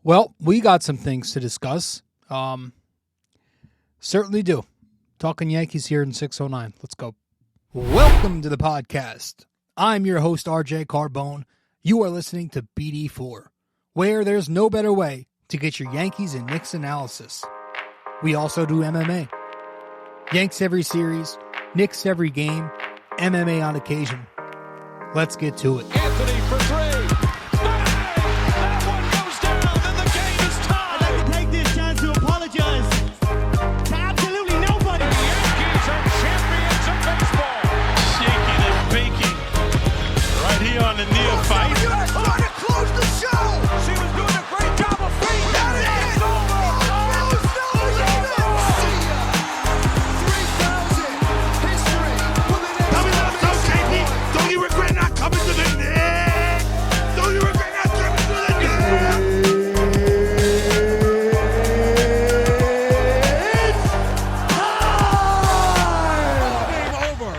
Well, we got some things to discuss. Certainly do. Talking Yankees here in 609. Let's go. Welcome to the podcast. I'm your host, RJ Carbone. You are listening to BD4, where there's no better way to get your Yankees and Knicks analysis. We also do MMA. Yanks every series, Knicks every game, MMA on occasion. Let's get to it. Anthony for three. That one goes down, and the game is tied. I'd like to take this chance to apologize to absolutely nobody. The Yankees are champions of baseball. Shaking and baking right here on the neophyte. U.S. trying to close the show. She was doing a great job of feeding that. It's over. Don't you regret not coming to the net? Don't you regret not coming to the net? Game over.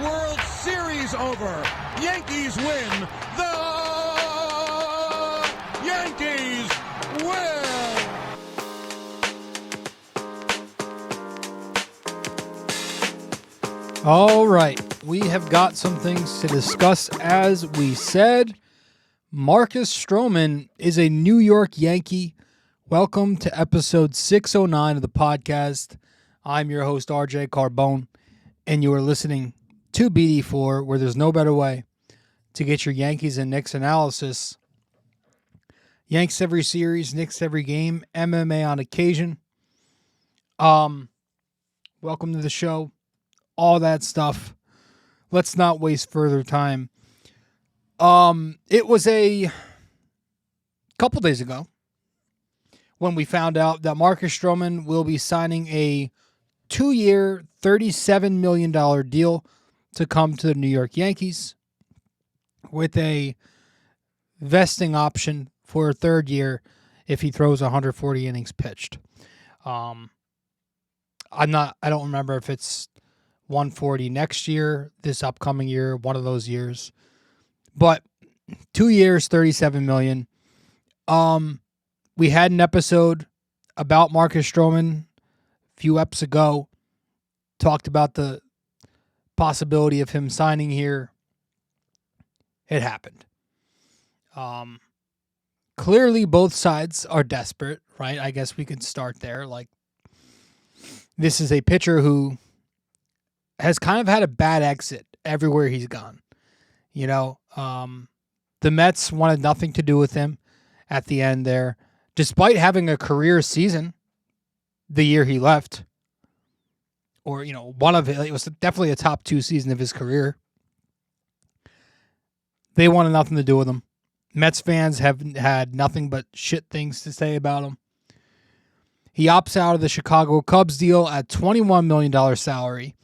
World Series over. Yankees win. The Yankees win. All right. We have got some things to discuss. As we said, Marcus Stroman is a New York Yankee. Welcome to episode 609 of the podcast. I'm your host, RJ Carbone, and you are listening to BD4, where there's no better way to get your Yankees and Knicks analysis. Yanks every series, Knicks every game, MMA on occasion. Welcome to the show. All that stuff. Let's not waste further time. It was a couple days ago when we found out that Marcus Stroman will be signing a 2-year, $37 million deal to come to the New York Yankees with a vesting option for a third year if he throws 140 innings pitched. I don't remember if it's 140 next year, this upcoming year, one of those years. But 2 years, $37 million. We had an episode about Marcus Stroman a few eps ago. Talked about the possibility of him signing here. It happened. Clearly, both sides are desperate, right? I guess we could start there. Like, this is a pitcher who has kind of had a bad exit everywhere he's gone. You know, the Mets wanted nothing to do with him at the end there, despite having a career season the year he left. Or, you know, it was definitely a top 2 season of his career. They wanted nothing to do with him. Mets fans have had nothing but shit things to say about him. He opts out of the Chicago Cubs deal at $21 million salary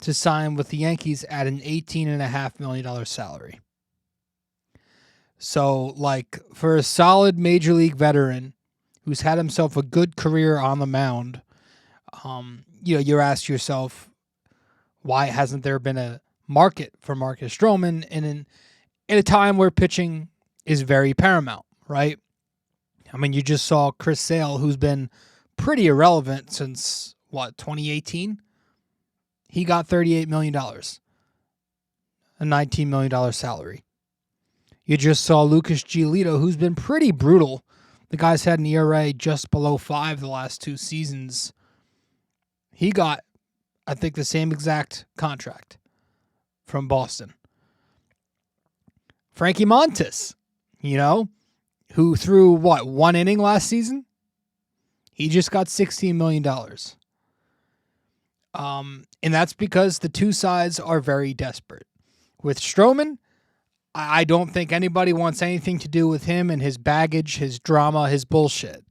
to sign with the Yankees at an $18.5 million salary. So, like, for a solid major league veteran who's had himself a good career on the mound, you ask yourself, why hasn't there been a market for Marcus Stroman in a time where pitching is very paramount, right? I mean, you just saw Chris Sale, who's been pretty irrelevant since, 2018? He got $38 million, a $19 million salary. You just saw Lucas Giolito, who's been pretty brutal. The guy's had an ERA just below 5 the last 2 seasons. He got, I think, the same exact contract from Boston. Frankie Montas, who threw, 1 inning last season? He just got $16 million. And that's because the two sides are very desperate. With Stroman, I don't think anybody wants anything to do with him and his baggage, his drama, his bullshit.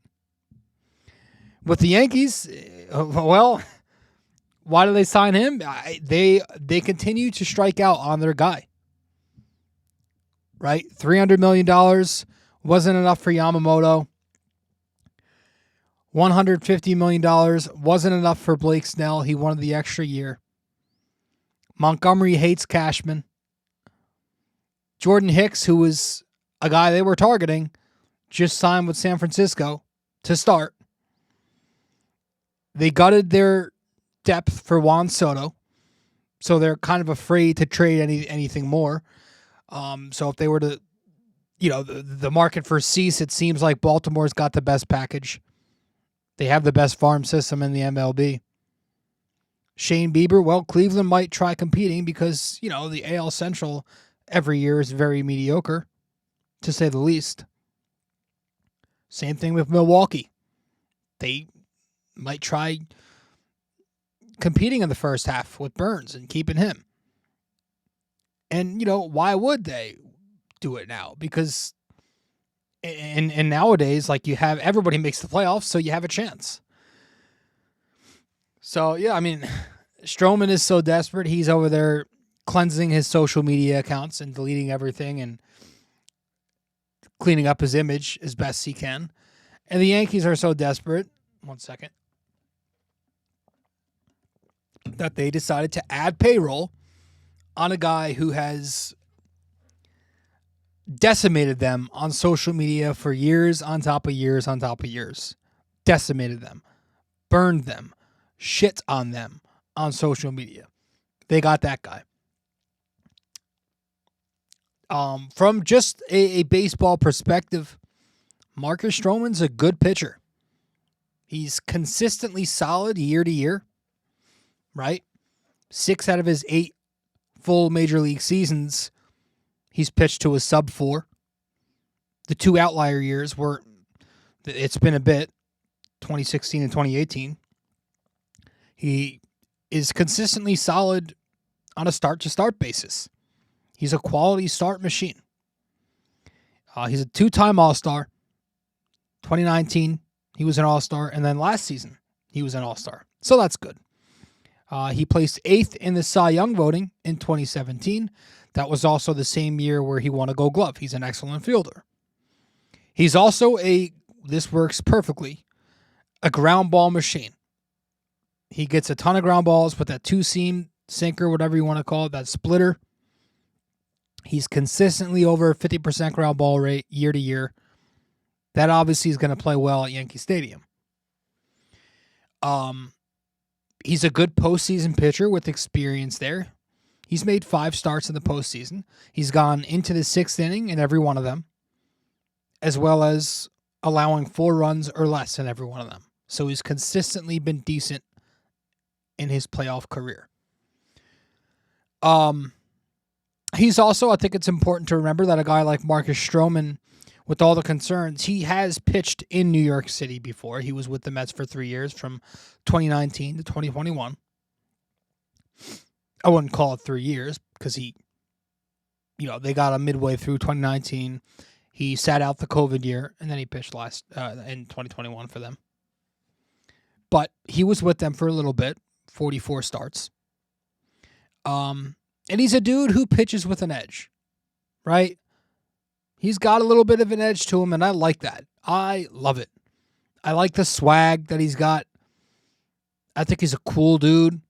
With the Yankees, well, why do they sign him? They continue to strike out on their guy. Right? $300 million wasn't enough for Yamamoto. $150 million wasn't enough for Blake Snell. He wanted the extra year. Montgomery hates Cashman. Jordan Hicks, who was a guy they were targeting, just signed with San Francisco to start. They gutted their depth for Juan Soto, so they're kind of afraid to trade anything more. So if they were to, the market for Cease, it seems like Baltimore's got the best package. They have the best farm system in the MLB. Shane Bieber, well, Cleveland might try competing because, the AL Central every year is very mediocre, to say the least. Same thing with Milwaukee. They might try competing in the first half with Burns and keeping him. And, why would they do it now? Because and nowadays, like, you have everybody makes the playoffs, so you have a chance. So, yeah, I mean, Stroman is so desperate. He's over there cleansing his social media accounts and deleting everything and cleaning up his image as best he can. And the Yankees are so desperate, 1 second, that they decided to add payroll on a guy who has decimated them on social media for years on top of years on top of years. Decimated them. Burned them. Shit on them on social media. They got that guy. From just a baseball perspective, Marcus Stroman's a good pitcher. He's consistently solid year to year, right? 6 out of his 8 full major league seasons, he's pitched to a sub-4. The 2 outlier years were, it's been a bit, 2016 and 2018. He is consistently solid on a start-to-start basis. He's a quality start machine. He's a 2-time All-Star. 2019, he was an All-Star. And then last season, he was an All-Star. So that's good. He placed 8th in the Cy Young voting in 2017. That was also the same year where he won a Gold Glove. He's an excellent fielder. He's also this works perfectly, a ground ball machine. He gets a ton of ground balls with that 2-seam sinker, whatever you want to call it, that splitter. He's consistently over 50% ground ball rate year to year. That obviously is going to play well at Yankee Stadium. He's a good postseason pitcher with experience there. He's made 5 starts in the postseason. He's gone into the 6th inning in every one of them, as well as allowing 4 runs or less in every one of them. So he's consistently been decent in his playoff career. He's also, I think it's important to remember that a guy like Marcus Stroman, with all the concerns, he has pitched in New York City before. He was with the Mets for 3 years, from 2019 to 2021. I wouldn't call it 3 years because they got him midway through 2019. He sat out the COVID year, and then he pitched in 2021 for them. But he was with them for a little bit, 44 starts. And he's a dude who pitches with an edge, right? He's got a little bit of an edge to him, and I like that. I love it. I like the swag that he's got. I think he's a cool dude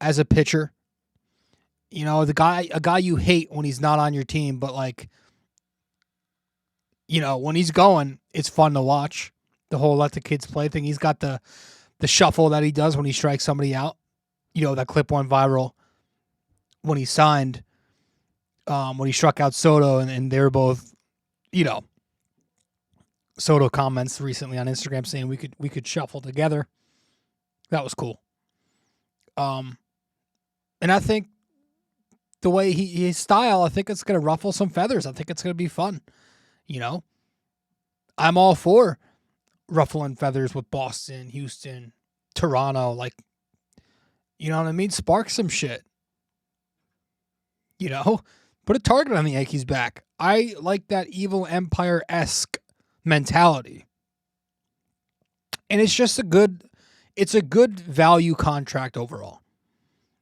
as a pitcher. A guy you hate when he's not on your team, but when he's going, it's fun to watch. The whole let the kids play thing. He's got the shuffle that he does when he strikes somebody out. That clip went viral when he signed, when he struck out Soto, and they were both, Soto comments recently on Instagram saying we could shuffle together. That was cool. And I think the way his style, I think it's going to ruffle some feathers. I think it's going to be fun. I'm all for ruffling feathers with Boston, Houston, Toronto. You know what I mean? Spark some shit. Put a target on the Yankees' back. I like that evil empire-esque mentality. And it's just a good value contract overall.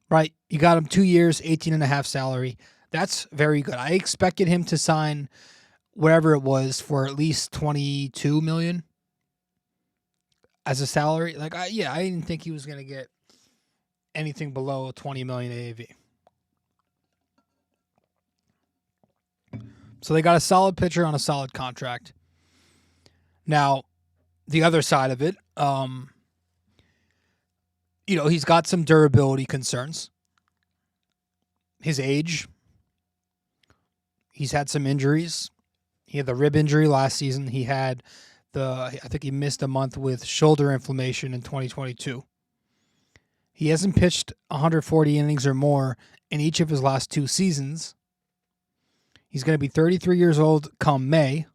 Right? You got him 2 years, 18.5 salary. That's very good. I expected him to sign wherever it was for at least $22 million as a salary. I didn't think he was going to get anything below $20 million AAV. So they got a solid pitcher on a solid contract. Now, the other side of it, he's got some durability concerns. His age. He's had some injuries. He had the rib injury last season. He had I think he missed a month with shoulder inflammation in 2022. He hasn't pitched 140 innings or more in each of his last 2 seasons. He's going to be 33 years old come May.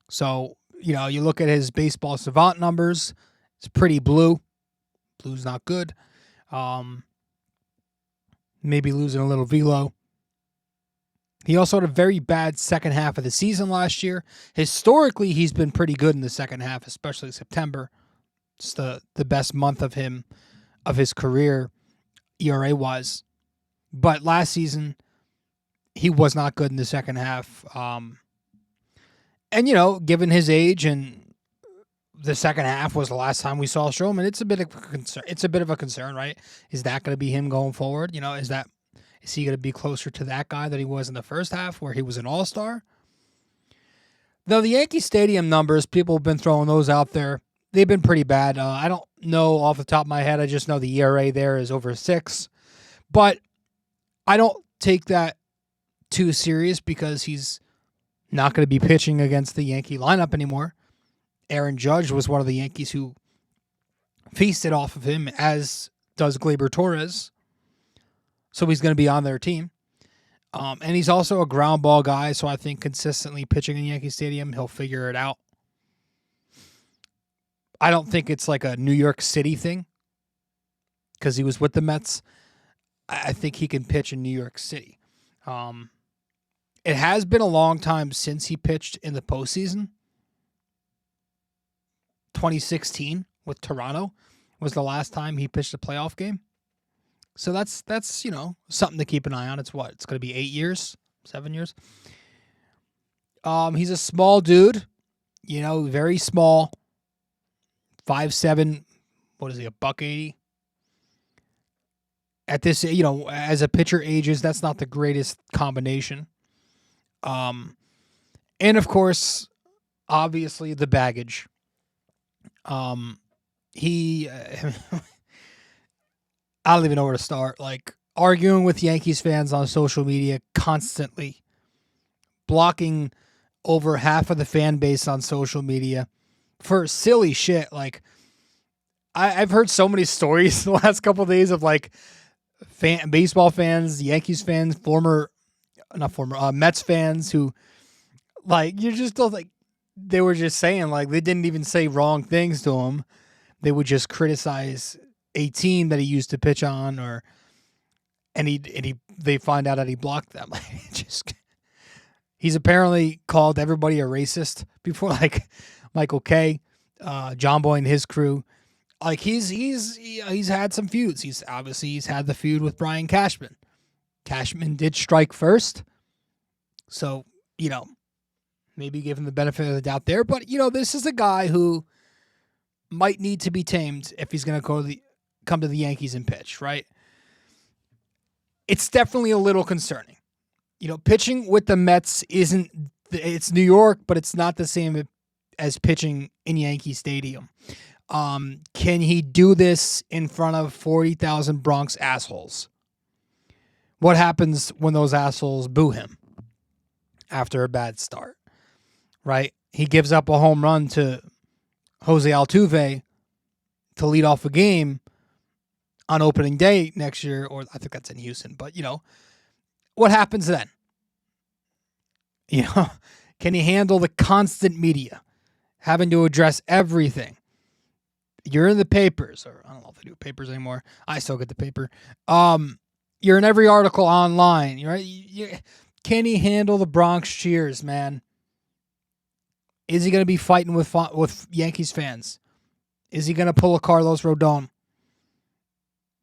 So, you look at his baseball savant numbers, it's pretty blue. Blue's not good. Maybe losing a little velo. He also had a very bad second half of the season last year. Historically, he's been pretty good in the second half, especially September. It's the best month of his career, ERA-wise. But last season, he was not good in the second half. And, given his age and the second half was the last time we saw Stroman, it's a bit of a concern. It's a bit of a concern, right? Is that going to be him going forward? Is he going to be closer to that guy that he was in the first half where he was an all-star? Though the Yankee Stadium numbers, people have been throwing those out there. They've been pretty bad. I don't know off the top of my head. I just know the ERA there is over 6. But I don't take that too serious because he's not going to be pitching against the Yankee lineup anymore. Aaron Judge was one of the Yankees who feasted off of him, as does Gleyber Torres. So he's going to be on their team. And he's also a ground ball guy, so I think consistently pitching in Yankee Stadium, he'll figure it out. I don't think it's like a New York City thing because he was with the Mets. I think he can pitch in New York City. It has been a long time since he pitched in the postseason. 2016 with Toronto was the last time he pitched a playoff game. So that's something to keep an eye on. It's what? It's going to be 8 years, 7 years. He's a small dude, very small. 5'7", what is he, $180? At this, as a pitcher ages, that's not the greatest combination. And of course, obviously the baggage. He I don't even know where to start. Like, arguing with Yankees fans on social media constantly. Blocking over half of the fan base on social media for silly shit. Like, I've heard so many stories the last couple of days of, like, baseball fans, Yankees fans, Mets fans who, like, you just don't, like, they were just saying, like, they didn't even say wrong things to him. They would just criticize a team that he used to pitch on, they find out that he blocked them. He's apparently called everybody a racist before, like Michael Kay, John Boy and his crew. Like, he's had some feuds. He's had the feud with Brian Cashman. Cashman did strike first, so maybe give him the benefit of the doubt there. But this is a guy who might need to be tamed if he's going to come to the Yankees and pitch, right? It's definitely a little concerning. Pitching with the Mets it's New York, but it's not the same as pitching in Yankee Stadium. Can he do this in front of 40,000 Bronx assholes? What happens when those assholes boo him after a bad start, right? He gives up a home run to Jose Altuve to lead off a game on opening day next year, or I think that's in Houston. But, what happens then? Can he handle the constant media, having to address everything? You're in the papers, or I don't know if they do papers anymore. I still get the paper. You're in every article online, right? Can he handle the Bronx cheers, man? Is he going to be fighting with Yankees fans? Is he going to pull a Carlos Rodon?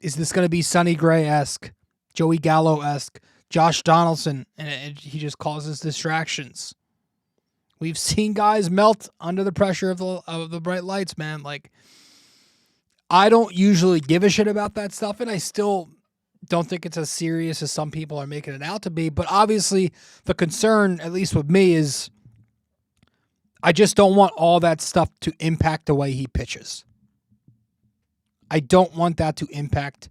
Is this going to be Sonny Gray-esque, Joey Gallo-esque, Josh Donaldson, and he just causes distractions? We've seen guys melt under the pressure of the bright lights, man. Like, I don't usually give a shit about that stuff, and I still don't think it's as serious as some people are making it out to be. But obviously, the concern, at least with me, is I just don't want all that stuff to impact the way he pitches. I don't want that to impact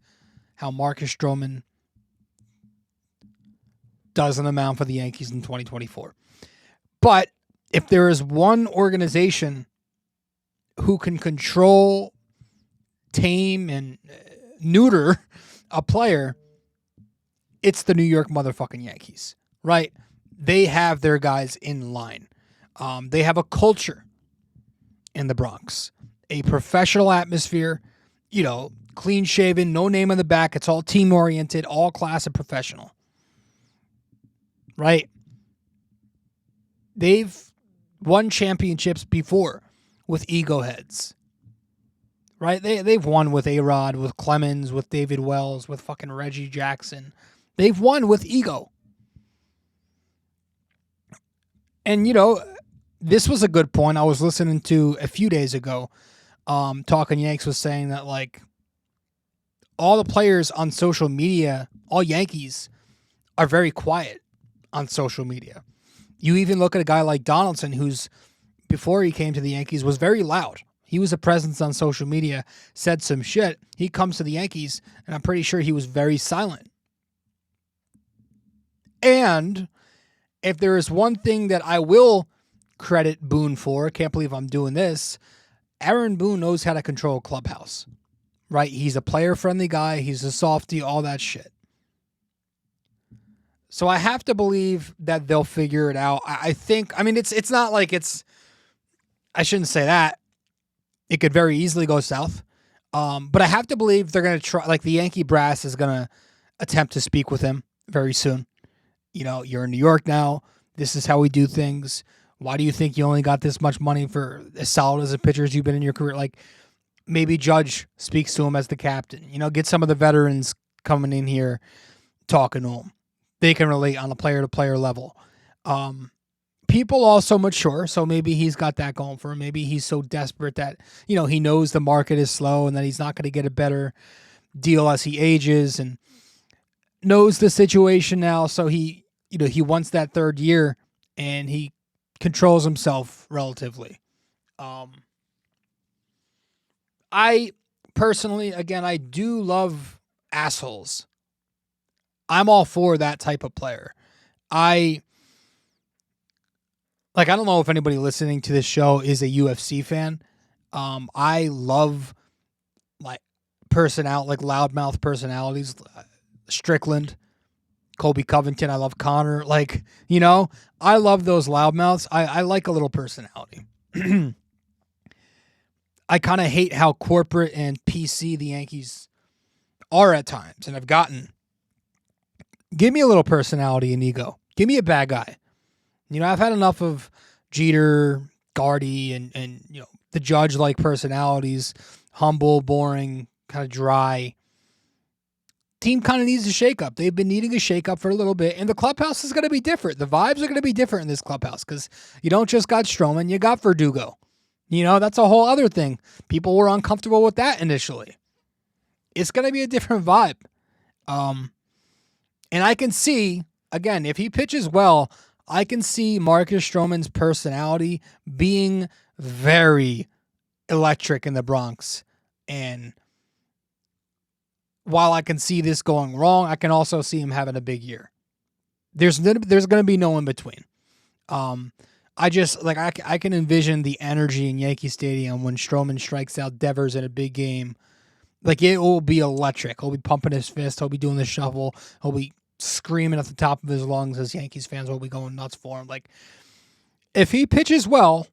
how Marcus Stroman does on the mound for the Yankees in 2024. But if there is one organization who can control, tame, and neuter a player, it's the New York motherfucking Yankees, right? They have their guys in line. They have a culture in the Bronx, a professional atmosphere, clean shaven, no name on the back. It's all team oriented, all class and professional, right? They've won championships before with ego heads, right? They've won with A-Rod, with Clemens, with David Wells, with fucking Reggie Jackson. They've won with ego. And, this was a good point. I was listening to a few days ago, Talking Yanks was saying that, like, all the players on social media, all Yankees, are very quiet on social media. You even look at a guy like Donaldson, who's, before he came to the Yankees, was very loud. He was a presence on social media, said some shit. He comes to the Yankees, and I'm pretty sure he was very silent. And if there is one thing that I will credit Boone for, I can't believe I'm doing this, Aaron Boone knows how to control a clubhouse, right? He's a player-friendly guy. He's a softie, all that shit. So I have to believe that they'll figure it out. I think, it's not like I shouldn't say that. It could very easily go south. But I have to believe they're going to try, like the Yankee brass is going to attempt to speak with him very soon. You're in New York now. This is how we do things. Why do you think you only got this much money for as solid as a pitcher as you've been in your career? Like, maybe Judge speaks to him as the captain. Get some of the veterans coming in here talking to him. They can relate on a player-to-player level. People also mature, so maybe he's got that going for him. Maybe he's so desperate that, he knows the market is slow and that he's not going to get a better deal as he ages and knows the situation now. So he wants that third year and he controls himself relatively. I personally, again, I do love assholes. I'm all for that type of player. I don't know if anybody listening to this show is a UFC fan. I love loudmouth personalities. Strickland, Colby Covington. I love Connor. I love those loudmouths. I like a little personality. I kind of hate how corporate and PC the Yankees are at times, and I've gotten. Give me a little personality and ego. Give me a bad guy. I've had enough of Jeter, Gardy, and the Judge-like personalities. Humble, boring, kind of dry. Team kind of needs a shakeup. They've been needing a shakeup for a little bit, and the clubhouse is going to be different. The vibes are going to be different in this clubhouse because you don't just got Stroman, you got Verdugo. That's a whole other thing. People were uncomfortable with that initially. It's going to be a different vibe. And I can see, again, if he pitches well, I can see Marcus Stroman's personality being very electric in the Bronx. And while I can see this going wrong, I can also see him having a big year. There's going to be no in between. I can envision the energy in Yankee Stadium when Stroman strikes out Devers in a big game. It will be electric. He'll be pumping his fist. He'll be doing the shuffle. He'll be screaming at the top of his lungs as Yankees fans will be going nuts for him. If he pitches well,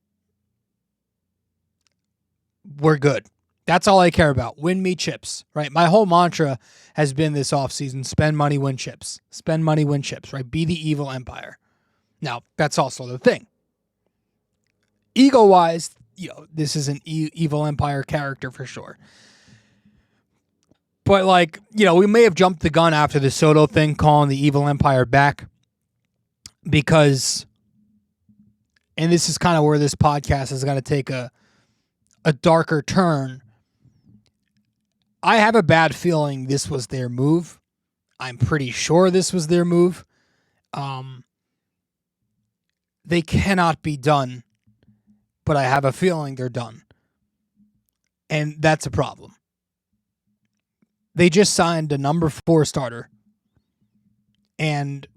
we're good. That's all I care about. Win me chips, right? My whole mantra has been this offseason, spend money, win chips. Spend money, win chips, right? Be the evil empire. Now, that's also the thing. Ego-wise, this is an evil empire character for sure. But, we may have jumped the gun after the Soto thing, calling the evil empire back. Because, and this is kind of where this podcast is going to take a darker turn. I have a bad feeling this was their move. I'm pretty sure this was their move. They cannot be done but I have a feeling they're done. And that's a problem. They just signed a number 4 starter. And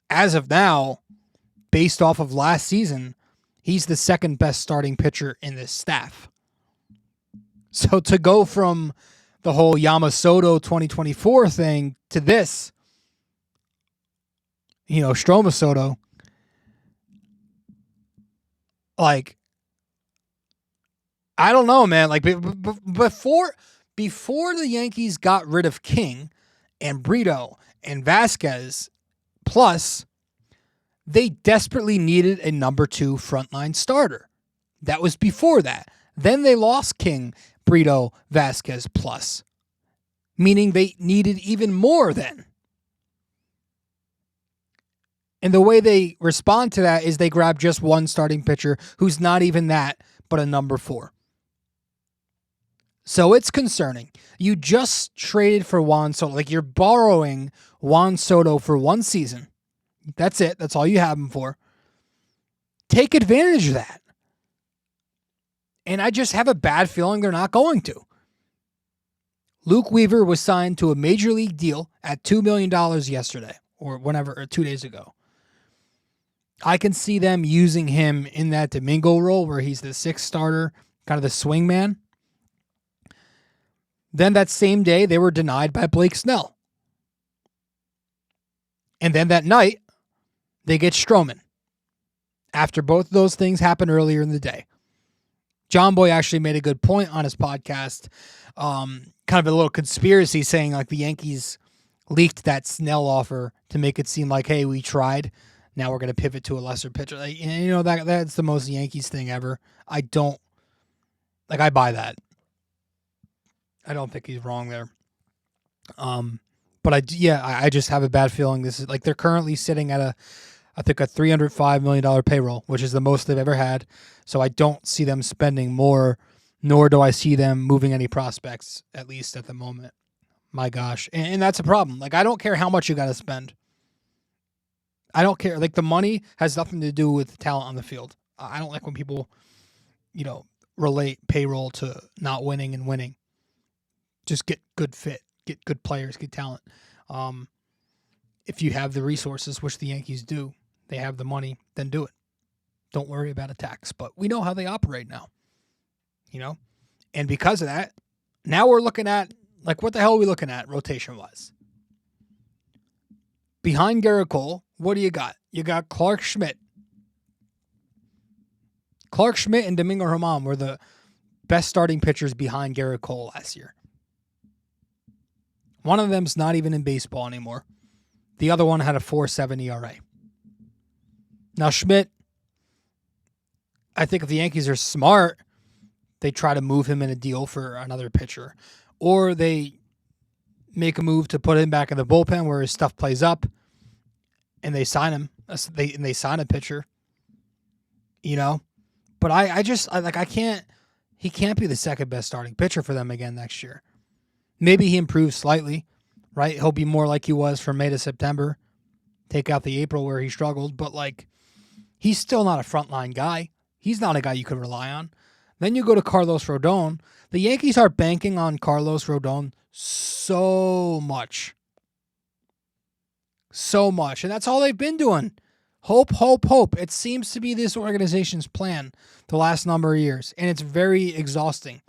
as of now, based off of last season, he's the second best starting pitcher in this staff. So to go from the whole Yamamoto 2024 thing to this, Stroman Soto, like, I don't know, man. Like, before the Yankees got rid of King and Brito and Vasquez, plus they desperately needed a number 2 frontline starter. That was before that. Then they lost King, Brito, Vasquez, plus, meaning they needed even more then. And the way they respond to that is they grab just one starting pitcher who's not even that, but a number 4. So it's concerning. You just traded for Juan Soto. Like, you're borrowing Juan Soto for one season. That's it. That's all you have him for. Take advantage of that. And I just have a bad feeling they're not going to. Luke Weaver was signed to a major league deal at $2 million yesterday, or 2 days ago. I can see them using him in that Domingo role where he's the 6th starter, kind of the swing man. Then that same day, they were denied by Blake Snell. And then that night, they get Stroman. After both of those things happened earlier in the day. John Boy actually made a good point on his podcast, kind of a little conspiracy saying like the Yankees leaked that Snell offer to make it seem like, hey, we tried. Now we're going to pivot to a lesser pitcher. Like, that's the most Yankees thing ever. I buy that. I don't think he's wrong there. But I just have a bad feeling this is like they're currently sitting at I think a $305 million payroll, which is the most they've ever had. So I don't see them spending more, nor do I see them moving any prospects, at least at the moment. My gosh. And that's a problem. Like, I don't care how much you got to spend. I don't care. Like, the money has nothing to do with talent on the field. I don't like when people, relate payroll to not winning and winning. Just get good fit, get good players, get talent. If you have the resources, which the Yankees do, they have the money, then do it. Don't worry about a tax. But we know how they operate now, And because of that, now we're looking at, like, what the hell are we looking at rotation-wise? Behind Garrett Cole, what do you got? You got Clark Schmidt. Clark Schmidt and Domingo Germán were the best starting pitchers behind Garrett Cole last year. One of them's not even in baseball anymore. The other one had a 4.7 ERA. Now, Schmidt, I think if the Yankees are smart, they try to move him in a deal for another pitcher. Or they make a move to put him back in the bullpen where his stuff plays up, and they sign him. They sign a pitcher. But I can't. He can't be the second best starting pitcher for them again next year. Maybe he improves slightly, right? He'll be more like he was from May to September. Take out the April where he struggled, but he's still not a frontline guy. He's not a guy you could rely on. Then you go to Carlos Rodon. The Yankees are banking on Carlos Rodon so much. So much. And that's all they've been doing. Hope, hope, hope. It seems to be this organization's plan the last number of years. And it's very exhausting.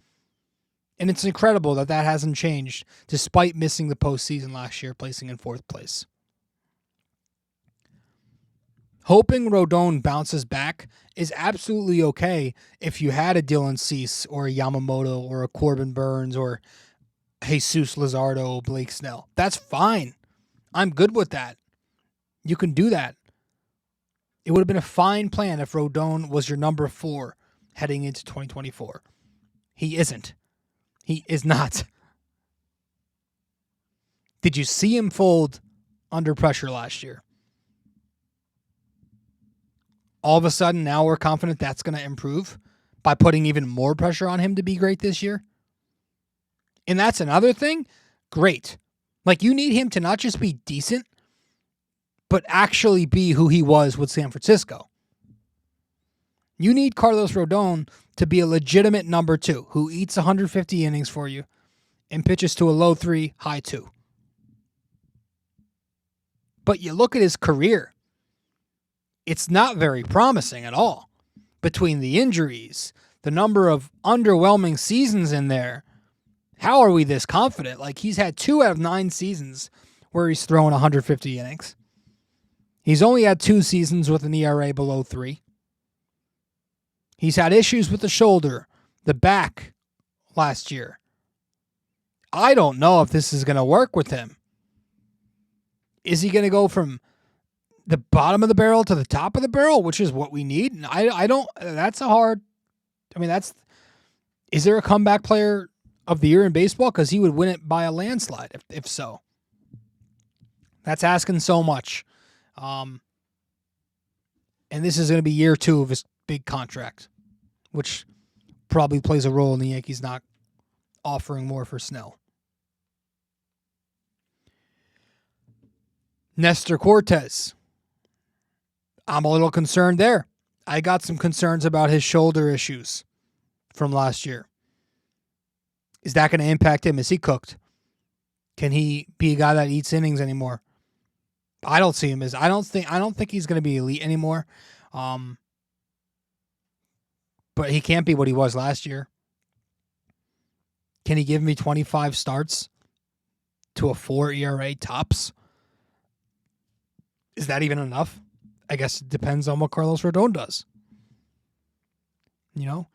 And it's incredible that hasn't changed despite missing the postseason last year, placing in 4th place. Hoping Rodon bounces back is absolutely okay if you had a Dylan Cease or a Yamamoto or a Corbin Burns or Jesus Luzardo, Blake Snell. That's fine. I'm good with that. You can do that. It would have been a fine plan if Rodon was your number 4 heading into 2024. He isn't. He is not. Did you see him fold under pressure last year? All of a sudden, now we're confident that's going to improve by putting even more pressure on him to be great this year. And that's another thing. Great. You need him to not just be decent, but actually be who he was with San Francisco. You need Carlos Rodon to be a legitimate number 2 who eats 150 innings for you and pitches to a low 3, high 2. But you look at his career, it's not very promising at all. Between the injuries, the number of underwhelming seasons in there, how are we this confident? Like, he's had 2 out of 9 seasons where he's thrown 150 innings. He's only had 2 seasons with an ERA below 3. He's had issues with the shoulder, the back last year. I don't know if this is going to work with him. Is he going to go from the bottom of the barrel to the top of the barrel, which is what we need? And I don't, that's a hard, I mean, is there a comeback player of the year in baseball? Because he would win it by a landslide if so. That's asking so much. And this is going to be year 2 of his big contract, which probably plays a role in the Yankees not offering more for Snell. Nestor Cortez. I'm a little concerned there. I got some concerns about his shoulder issues from last year. Is that going to impact him? Is he cooked? Can he be a guy that eats innings anymore? I don't see him as. I don't think he's going to be elite anymore. But he can't be what he was last year. Can he give me 25 starts to a 4 ERA tops? Is that even enough? I guess it depends on what Carlos Rodon does. You know?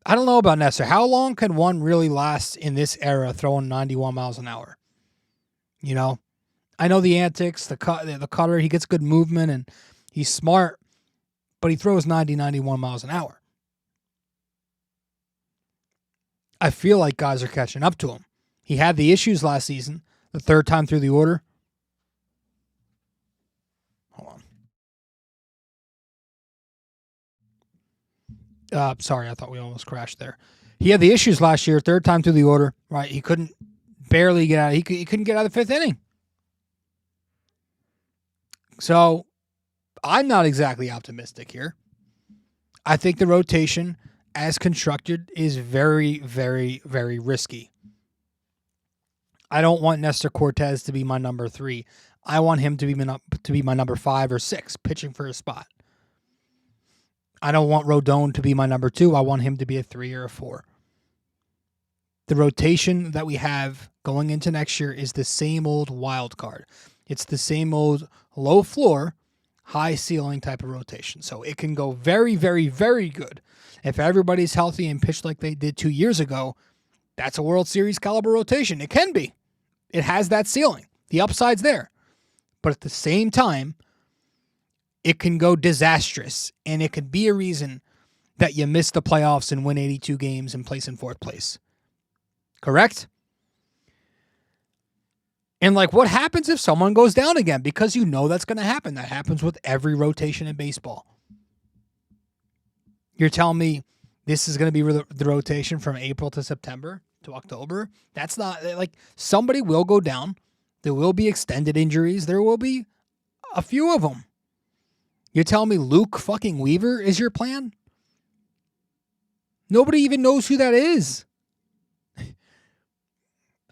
I don't know about Nestor. How long can one really last in this era throwing 91 miles an hour? You know? I know the antics, the cutter, he gets good movement, and he's smart, but he throws 91 miles an hour. I feel like guys are catching up to him. He had the issues last season, the 3rd time through the order. Hold on. Sorry, I thought we almost crashed there. He had the issues last year, 3rd time through the order, right? He couldn't barely get out. He couldn't get out of the 5th inning. So I'm not exactly optimistic here. I think the rotation as constructed is very, very, very risky. I don't want Nestor Cortez to be my number 3. I want him to be my number 5 or 6, pitching for a spot. I don't want Rodon to be my number 2. I want him to be a 3 or a 4. The rotation that we have going into next year is the same old wild card. It's the same old low floor, high ceiling type of rotation. So it can go very, very, very good. If everybody's healthy and pitched like they did 2 years ago, that's a World Series caliber rotation. It can be. It has that ceiling. The upside's there. But at the same time, it can go disastrous, and it could be a reason that you miss the playoffs and win 82 games and place in 4th place. Correct? And like, what happens if someone goes down again? Because you know that's going to happen. That happens with every rotation in baseball. You're telling me this is going to be the rotation from April to September to October? That's not, like, somebody will go down. There will be extended injuries. There will be a few of them. You're telling me Luke fucking Weaver is your plan? Nobody even knows who that is.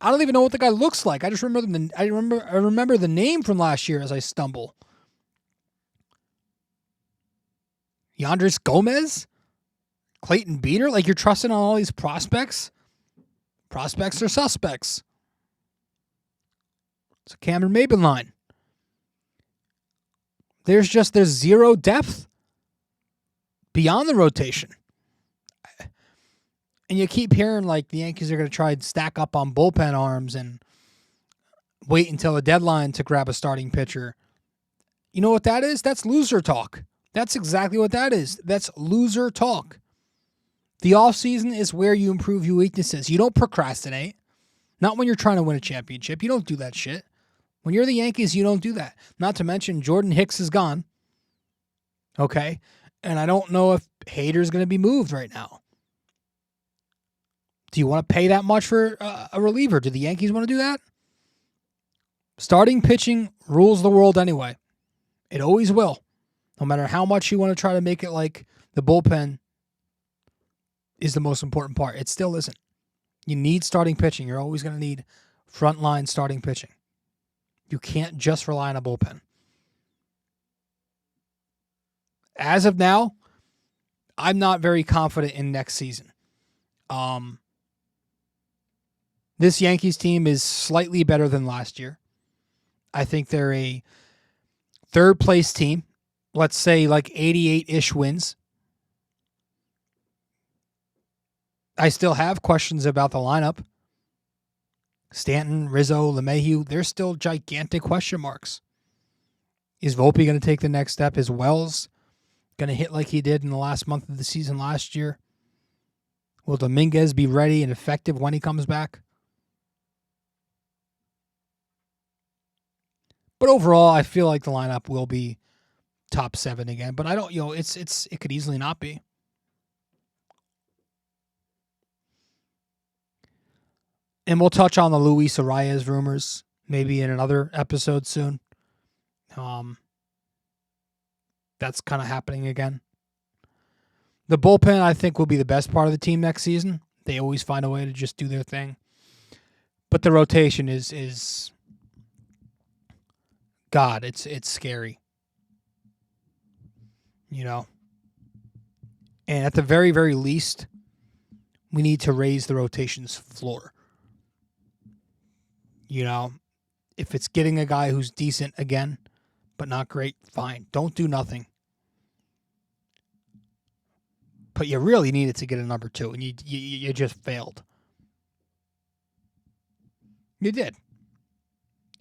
I don't even know what the guy looks like. I just remember I remember the name from last year as I stumble. Yandris Gomez? Clayton Beater? Like, you're trusting on all these prospects? Prospects are suspects. It's a Cameron Maben line. There's zero depth beyond the rotation. And you keep hearing like the Yankees are going to try and stack up on bullpen arms and wait until the deadline to grab a starting pitcher. You know what that is? That's loser talk. That's exactly what that is. That's loser talk. The offseason is where you improve your weaknesses. You don't procrastinate. Not when you're trying to win a championship. You don't do that shit. When you're the Yankees, you don't do that. Not to mention Jordan Hicks is gone. Okay? And I don't know if Hader's going to be moved right now. Do you want to pay that much for a reliever? Do the Yankees want to do that? Starting pitching rules the world anyway. It always will. No matter how much you want to try to make it like the bullpen is the most important part. It still isn't. You need starting pitching. You're always going to need frontline starting pitching. You can't just rely on a bullpen. As of now, I'm not very confident in next season. This Yankees team is slightly better than last year. I think they're a third place team. Let's say like 88-ish wins. I still have questions about the lineup. Stanton, Rizzo, LeMahieu, they're still gigantic question marks. Is Volpe going to take the next step? Is Wells going to hit like he did in the last month of the season last year? Will Dominguez be ready and effective when he comes back? But overall, I feel like the lineup will be top 7 again. But I don't, it could easily not be. And we'll touch on the Luis Arias rumors maybe in another episode soon. That's kind of happening again. The bullpen, I think, will be the best part of the team next season. They always find a way to just do their thing. But the rotation is God, it's scary. And at the very, very least, we need to raise the rotation's floor. If it's getting a guy who's decent again, but not great, fine. Don't do nothing. But you really needed to get a number 2, and you just failed. You did.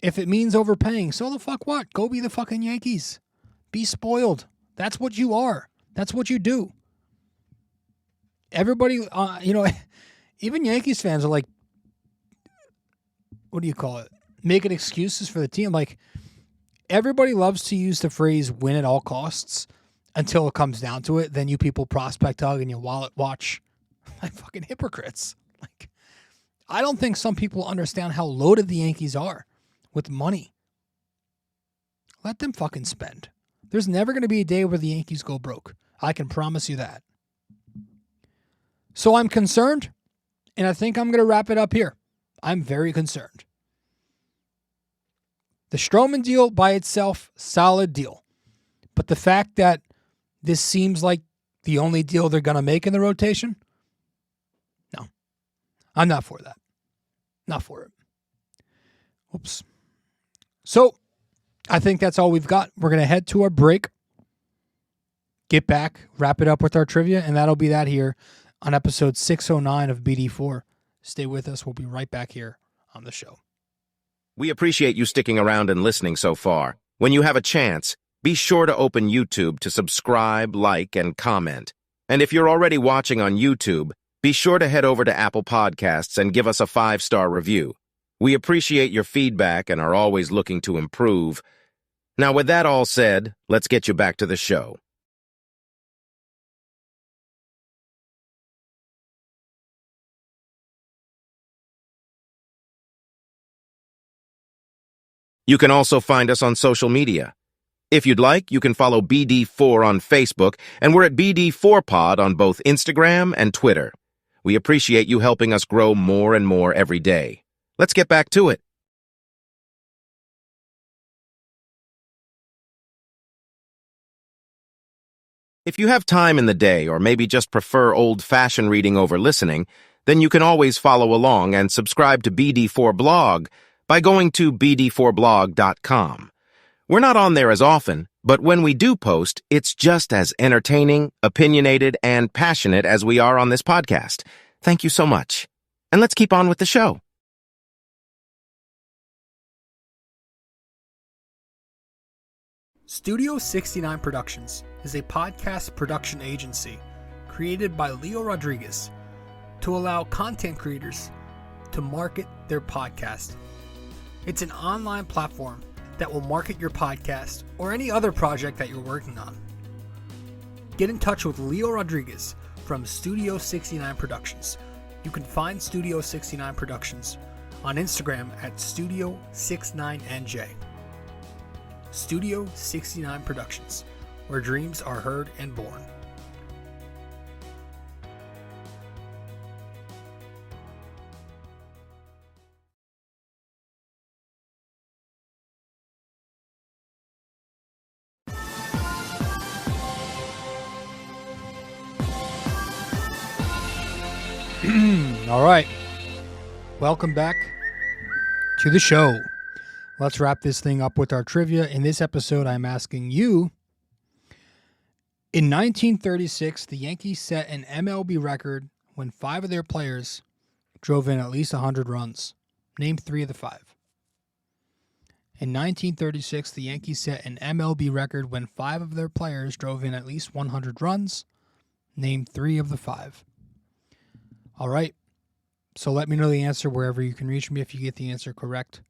If it means overpaying, so the fuck what? Go be the fucking Yankees. Be spoiled. That's what you are. That's what you do. Everybody, even Yankees fans are like, what do you call it? Making excuses for the team. Like, everybody loves to use the phrase win at all costs until it comes down to it. Then you people prospect hug and you wallet watch like fucking hypocrites. Like, I don't think some people understand how loaded the Yankees are with money. Let them fucking spend. There's never going to be a day where the Yankees go broke. I can promise you that. So I'm concerned, and I think I'm going to wrap it up here. I'm very concerned. The Stroman deal by itself, solid deal. But the fact that this seems like the only deal they're going to make in the rotation, no. I'm not for that. Not for it. Oops. So, I think that's all we've got. We're going to head to our break, get back, wrap it up with our trivia, and that'll be that here on episode 609 of BD4. Stay with us. We'll be right back here on the show. We appreciate you sticking around and listening so far. When you have a chance, be sure to open YouTube to subscribe, like, and comment. And if you're already watching on YouTube, be sure to head over to Apple Podcasts and give us a 5-star review. We appreciate your feedback and are always looking to improve. Now, with that all said, let's get you back to the show. You can also find us on social media. If you'd like, you can follow BD4 on Facebook, and we're at BD4Pod on both Instagram and Twitter. We appreciate you helping us grow more and more every day. Let's get back to it. If you have time in the day, or maybe just prefer old-fashioned reading over listening, then you can always follow along and subscribe to BD4 Blog by going to BD4blog.com. We're not on there as often, but when we do post, it's just as entertaining, opinionated, and passionate as we are on this podcast. Thank you so much. And let's keep on with the show. Studio 69 Productions is a podcast production agency created by Leo Rodriguez to allow content creators to market their podcast. It's an online platform that will market your podcast or any other project that you're working on. Get in touch with Leo Rodriguez from Studio 69 Productions. You can find Studio 69 Productions on Instagram at Studio69NJ. Studio 69 Productions, where dreams are heard and born. All right. Welcome back to the show. Let's wrap this thing up with our trivia. In this episode, I'm asking you, in 1936, the Yankees set an MLB record when 5 of their players drove in at least 100 runs. Name 3 of the 5. In 1936, the Yankees set an MLB record when 5 of their players drove in at least 100 runs. Name 3 of the 5. All right. So let me know the answer wherever you can reach me. If you get the answer correct,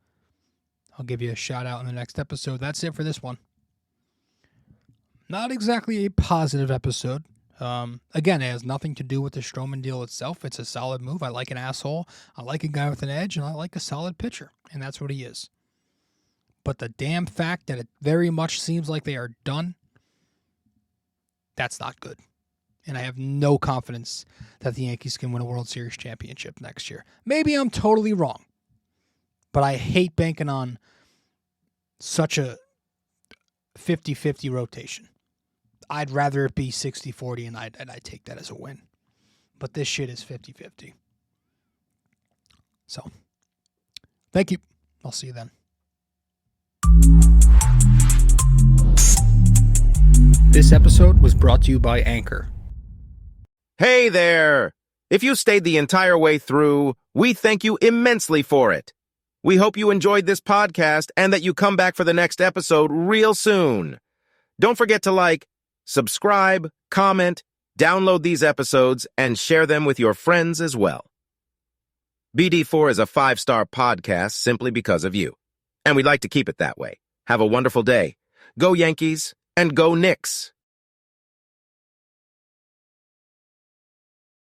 I'll give you a shout out in the next episode. That's it for this one. Not exactly a positive episode. Again, it has nothing to do with the Stroman deal itself. It's a solid move. I like an asshole. I like a guy with an edge, and I like a solid pitcher. And that's what he is. But the damn fact that it very much seems like they are done, that's not good. And I have no confidence that the Yankees can win a World Series championship next year. Maybe I'm totally wrong. But I hate banking on such a 50-50 rotation. I'd rather it be 60-40, and I'd take that as a win. But this shit is 50-50. So, thank you. I'll see you then. This episode was brought to you by Anchor. Hey there! If you stayed the entire way through, we thank you immensely for it. We hope you enjoyed this podcast and that you come back for the next episode real soon. Don't forget to like, subscribe, comment, download these episodes, and share them with your friends as well. BD4 is a 5-star podcast simply because of you, and we'd like to keep it that way. Have a wonderful day. Go Yankees, and go Knicks!